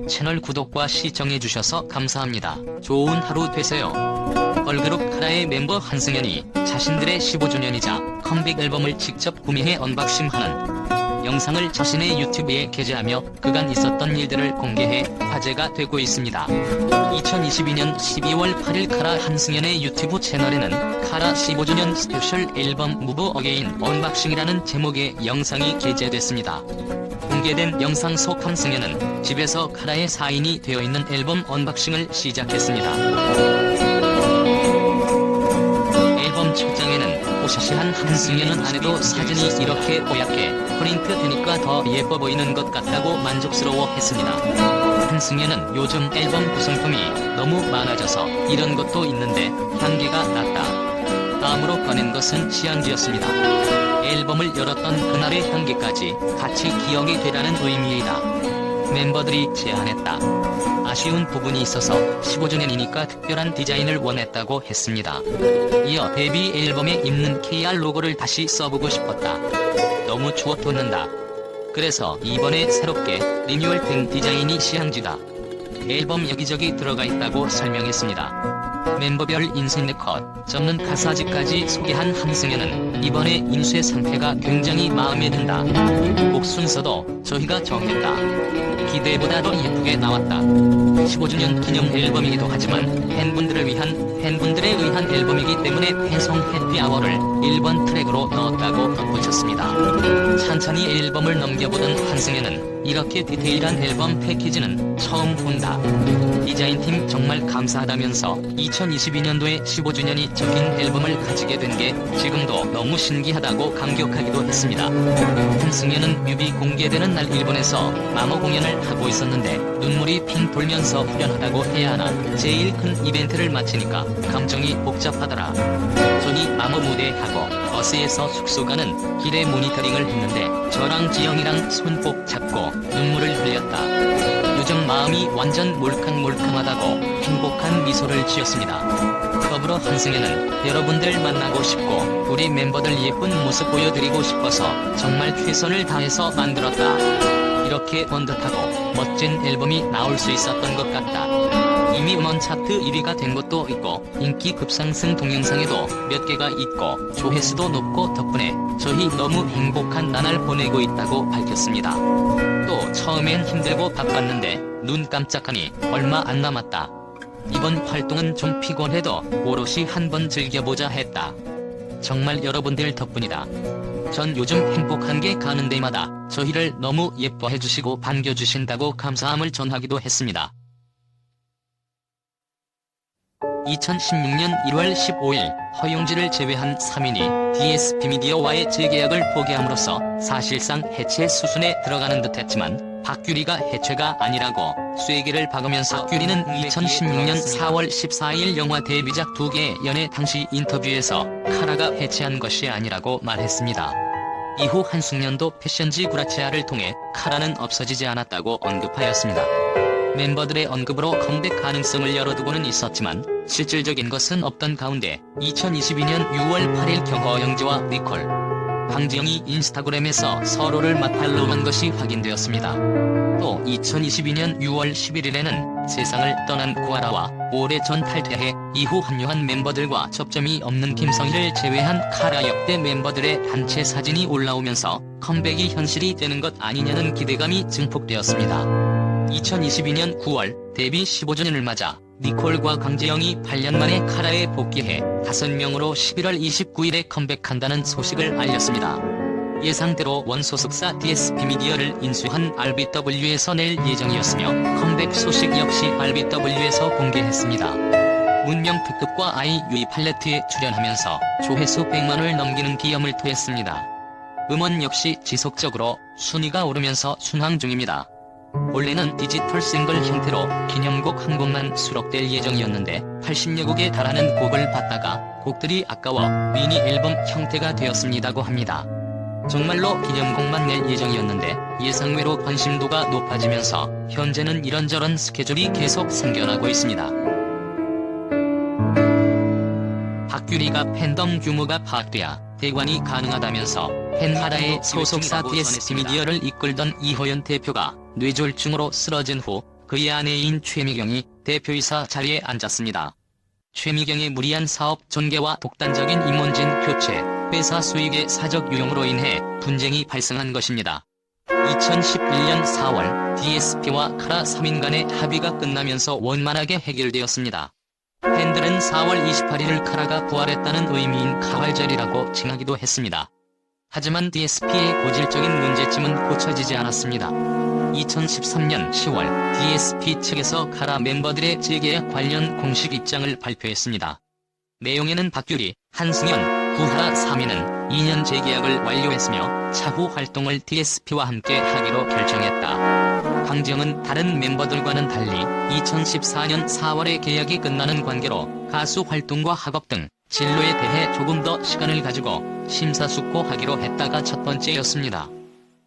채널 구독과 시청해주셔서 감사합니다. 좋은 하루 되세요. 걸그룹 카라의 멤버 한승연이 자신들의 15주년이자 컴백 앨범을 직접 구매해 언박싱하는 영상을 자신의 유튜브에 게재하며 그간 있었던 일들을 공개해 화제가 되고 있습니다. 2022년 12월 8일 카라 한승연의 유튜브 채널에는 카라 15주년 스페셜 앨범 무브 어게인 언박싱이라는 제목의 영상이 게재됐습니다. 공개된 영상 속 한승연은 집에서 카라의 사인이 되어 있는 앨범 언박싱을 시작했습니다. 앨범 첫 장에는 포샤시한 한승연은 안에도 사진이 이렇게 뽀얗게 프린트 되니까 더 예뻐 보이는 것 같다고 만족스러워했습니다. 한승연은 요즘 앨범 구성품이 너무 많아져서 이런 것도 있는데 향기가 났다. 다음으로 꺼낸 것은 시향지였습니다. 앨범을 열었던 그날의 향기까지 같이 기억이 되라는 의미이다. 멤버들이 제안했다. 아쉬운 부분이 있어서 15주년이니까 특별한 디자인을 원했다고 했습니다. 이어 데뷔 앨범에 입는 KR 로고를 다시 써보고 싶었다. 너무 추워 돋는다. 그래서 이번에 새롭게 리뉴얼된 디자인이 시향지다. 앨범 여기저기 들어가 있다고 설명했습니다. 멤버별 인쇄 네컷, 접는 가사지까지 소개한 한승연은 이번에 인쇄 상태가 굉장히 마음에 든다. 곡 순서도 저희가 정했다. 기대보다도 예쁘게 나왔다. 15주년 기념 앨범이기도 하지만 팬분들에 의한 앨범이기 때문에 팬송 해피아워를 1번 트랙으로 넣었다고 덧붙였습니다. 천천히 앨범을 넘겨보던 한승연은 이렇게 디테일한 앨범 패키지는 처음 본다. 디자인팀 정말 감사하다면서 2022년도에 15주년이 적힌 앨범을 가지게 된 게 지금도 너무 신기하다고 감격하기도 했습니다. 한승연은 뮤비 공개되는 날 일본에서 마모 공연을 하고 있었는데 눈물이 핑 돌면서 후련하다고 해야 하나 제일 큰 이벤트를 마치니까 감정이 복잡하더라. 존이 마모 무대하고 버스에서 숙소 가는 길에 모니터링을 했는데 저랑 지영이랑 손 꼭 잡고 눈물을 흘렸다. 요즘 마음이 완전 몰캉몰캉하다고 행복한 미소를 지었습니다. 더불어 한승연은 여러분들 만나고 싶고 우리 멤버들 예쁜 모습 보여드리고 싶어서 정말 최선을 다해서 만들었다. 이렇게 번듯하고 멋진 앨범이 나올 수 있었던 것 같다. 이미 음원 차트 1위가 된 것도 있고 인기 급상승 동영상에도 몇 개가 있고 조회수도 높고 덕분에 저희 너무 행복한 나날 보내고 있다고 밝혔습니다. 또 처음엔 힘들고 바빴는데 눈 깜짝하니 얼마 안 남았다. 이번 활동은 좀 피곤해도 오롯이 한번 즐겨보자 했다. 정말 여러분들 덕분이다. 전 요즘 행복한 게 가는 데마다 저희를 너무 예뻐해주시고 반겨주신다고 감사함을 전하기도 했습니다. 2016년 1월 15일 허용지를 제외한 3인이 DSP미디어와의 재계약을 포기함으로써 사실상 해체 수순에 들어가는 듯했지만 박규리가 해체가 아니라고 쐐기를 박으면서 박규리는 2016년 4월 14일 영화 데뷔작 2개의 연애 당시 인터뷰에서 카라가 해체한 것이 아니라고 말했습니다. 이후 한승연도 패션지 구라치아를 통해 카라는 없어지지 않았다고 언급하였습니다. 멤버들의 언급으로 컴백 가능성을 열어두고는 있었지만 실질적인 것은 없던 가운데 2022년 6월 8일 경허영지와 니콜, 강지영이 인스타그램에서 서로를 맞팔로우한 것이 확인되었습니다. 또 2022년 6월 11일에는 세상을 떠난 구아라와 오래전 탈퇴해 이후 합류한 멤버들과 접점이 없는 김성희를 제외한 카라 역대 멤버들의 단체 사진이 올라오면서 컴백이 현실이 되는 것 아니냐는 기대감이 증폭되었습니다. 2022년 9월 데뷔 15주년을 맞아 니콜과 강재영이 8년 만에 카라에 복귀해 5명으로 11월 29일에 컴백한다는 소식을 알렸습니다. 예상대로 원소속사 DSP미디어를 인수한 RBW에서 낼 예정이었으며 컴백 소식 역시 RBW에서 공개했습니다. 문명 특급과 아이유이 팔레트에 출연하면서 조회수 100만을 넘기는 기염을 토했습니다. 음원 역시 지속적으로 순위가 오르면서 순항 중입니다. 원래는 디지털 싱글 형태로 기념곡 한 곡만 수록될 예정이었는데 80여 곡에 달하는 곡을 받다가 곡들이 아까워 미니 앨범 형태가 되었습니다고 합니다. 정말로 기념곡만 낼 예정이었는데 예상외로 관심도가 높아지면서 현재는 이런저런 스케줄이 계속 생겨나고 있습니다. 박규리가 팬덤 규모가 파악돼야 대관이 가능하다면서 팬하라의 소속사 DSP미디어를 이끌던 이호연 대표가 뇌졸중으로 쓰러진 후 그의 아내인 최미경이 대표이사 자리에 앉았습니다. 최미경의 무리한 사업 전개와 독단적인 임원진 교체, 회사 수익의 사적 유용으로 인해 분쟁이 발생한 것입니다. 2011년 4월 DSP와 카라 3인 간의 합의가 끝나면서 원만하게 해결되었습니다. 팬들은 4월 28일을 카라가 부활했다는 의미인 가활절이라고 칭하기도 했습니다. 하지만 DSP의 고질적인 문제점은 고쳐지지 않았습니다. 2013년 10월 DSP 측에서 카라 멤버들의 재계약 관련 공식 입장을 발표했습니다. 내용에는 박규리, 한승연, 구하라 3인은 2년 재계약을 완료했으며 차후 활동을 DSP와 함께 하기로 결정했다. 강지영은 다른 멤버들과는 달리 2014년 4월에 계약이 끝나는 관계로 가수 활동과 학업 등 진로에 대해 조금 더 시간을 가지고 심사숙고하기로 했다가 첫 번째였습니다.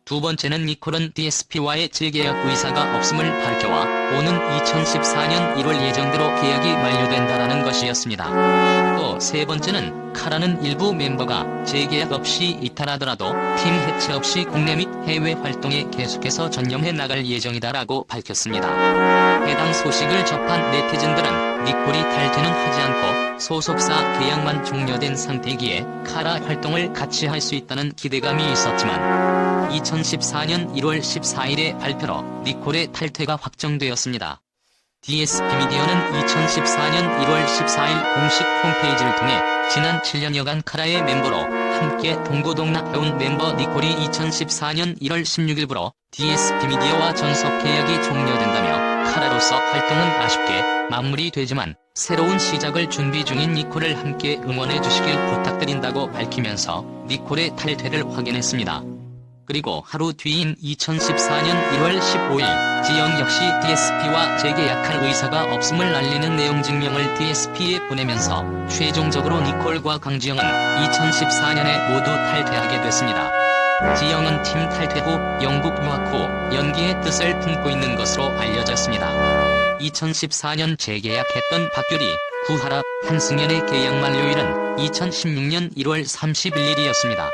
두 번째는 니콜은 DSP와의 재계약 의사가 없음을 밝혀와 오는 2014년 1월 예정대로 계약이 만료된다라는 것이었습니다. 또 세 번째는 카라는 일부 멤버가 재계약 없이 이탈하더라도 팀 해체 없이 국내 및 해외 활동에 계속해서 전념해 나갈 예정이다라고 밝혔습니다. 해당 소식을 접한 네티즌들은 니콜이 탈퇴는 하지 않고 소속사 계약만 종료된 상태이기에 카라 활동을 같이 할 수 있다는 기대감이 있었지만 2014년 1월 14일의 발표로 니콜의 탈퇴가 확정되었습니다. DSP 미디어는 2014년 1월 14일 공식 홈페이지를 통해 지난 7년여간 카라의 멤버로 함께 동고동락해온 멤버 니콜이 2014년 1월 16일부로 DSP 미디어와 전속 계약이 종료된다며 카라로서 활동은 아쉽게 마무리되지만 새로운 시작을 준비 중인 니콜을 함께 응원해주시길 부탁드린다고 밝히면서 니콜의 탈퇴를 확인했습니다. 그리고 하루 뒤인 2014년 1월 15일 지영 역시 DSP와 재계약할 의사가 없음을 알리는 내용 증명을 DSP에 보내면서 최종적으로 니콜과 강지영은 2014년에 모두 탈퇴하게 됐습니다. 지영은 팀 탈퇴 후 영국 유학 후 연기의 뜻을 품고 있는 것으로 알려졌습니다. 2014년 재계약했던 박규리, 구하라, 한승연의 계약 만료일은 2016년 1월 31일이었습니다.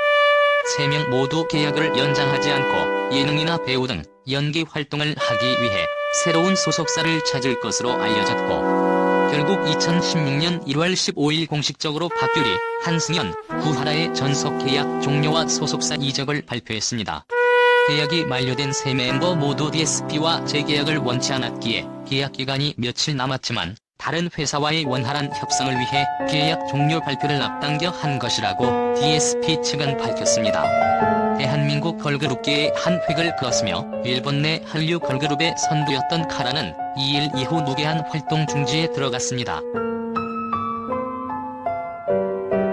3명 모두 계약을 연장하지 않고 예능이나 배우 등 연기 활동을 하기 위해 새로운 소속사를 찾을 것으로 알려졌고 결국 2016년 1월 15일 공식적으로 박규리, 한승연, 구하라의 전속 계약 종료와 소속사 이적을 발표했습니다. 계약이 만료된 세 멤버 모두 DSP와 재계약을 원치 않았기에 계약 기간이 며칠 남았지만 다른 회사와의 원활한 협상을 위해 계약 종료 발표를 앞당겨 한 것이라고 DSP 측은 밝혔습니다. 대한민국 걸그룹계의 한 획을 그었으며 일본 내 한류 걸그룹의 선두였던 카라는 2일 이후 무계한 활동 중지에 들어갔습니다.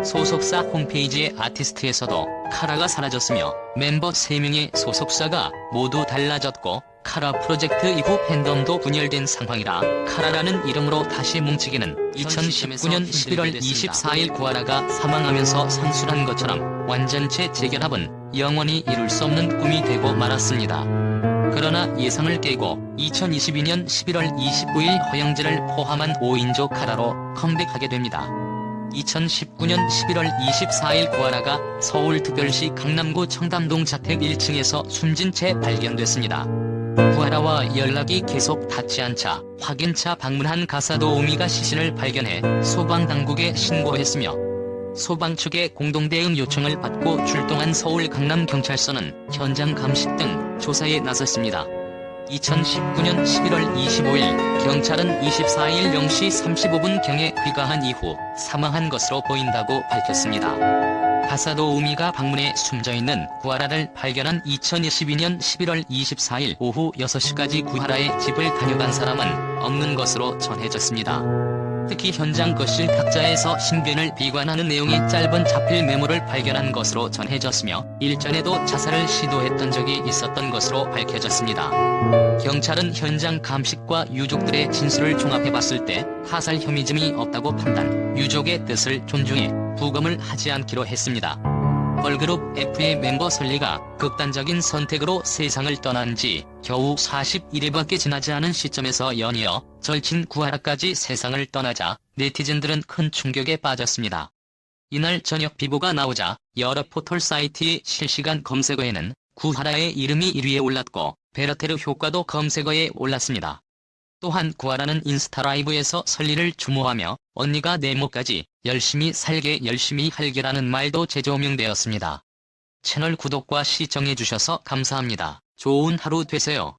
소속사 홈페이지의 아티스트에서도 카라가 사라졌으며 멤버 3명의 소속사가 모두 달라졌고 카라 프로젝트 이후 팬덤도 분열된 상황이라 카라라는 이름으로 다시 뭉치기는 2019년 11월 24일 구하라가 사망하면서 상술한 것처럼 완전체 재결합은 영원히 이룰 수 없는 꿈이 되고 말았습니다. 그러나 예상을 깨고 2022년 11월 29일 허영재를 포함한 5인조 카라로 컴백하게 됩니다. 2019년 11월 24일 구하라가 서울특별시 강남구 청담동 자택 1층에서 숨진 채 발견됐습니다. 구하라와 연락이 계속 닿지 않자 확인차 방문한 가사도 우미가 시신을 발견해 소방당국에 신고했으며 소방 측의 공동대응 요청을 받고 출동한 서울 강남경찰서는 현장 감식 등 조사에 나섰습니다. 2019년 11월 25일 경찰은 24일 0시 35분경에 귀가한 이후 사망한 것으로 보인다고 밝혔습니다. 가사도 우미가 방문해 숨져있는 구하라를 발견한 2022년 11월 24일 오후 6시까지 구하라의 집을 다녀간 사람은 없는 것으로 전해졌습니다. 특히 현장 거실 탁자에서 신변을 비관하는 내용의 짧은 자필 메모를 발견한 것으로 전해졌으며 일전에도 자살을 시도했던 적이 있었던 것으로 밝혀졌습니다. 경찰은 현장 감식과 유족들의 진술을 종합해봤을 때 타살 혐의점이 없다고 판단, 유족의 뜻을 존중해 부검을 하지 않기로 했습니다. 걸그룹 F의 멤버 설리가 극단적인 선택으로 세상을 떠난 지 겨우 41일밖에 지나지 않은 시점에서 연이어 절친 구하라까지 세상을 떠나자 네티즌들은 큰 충격에 빠졌습니다. 이날 저녁 비보가 나오자 여러 포털 사이트의 실시간 검색어에는 구하라의 이름이 1위에 올랐고 베르테르 효과도 검색어에 올랐습니다. 또한 구하라는 인스타 라이브에서 설리를 추모하며 언니가 내 목까지 열심히 살게 열심히 할게라는 말도 재조명되었습니다. 채널 구독과 시청해주셔서 감사합니다. 좋은 하루 되세요.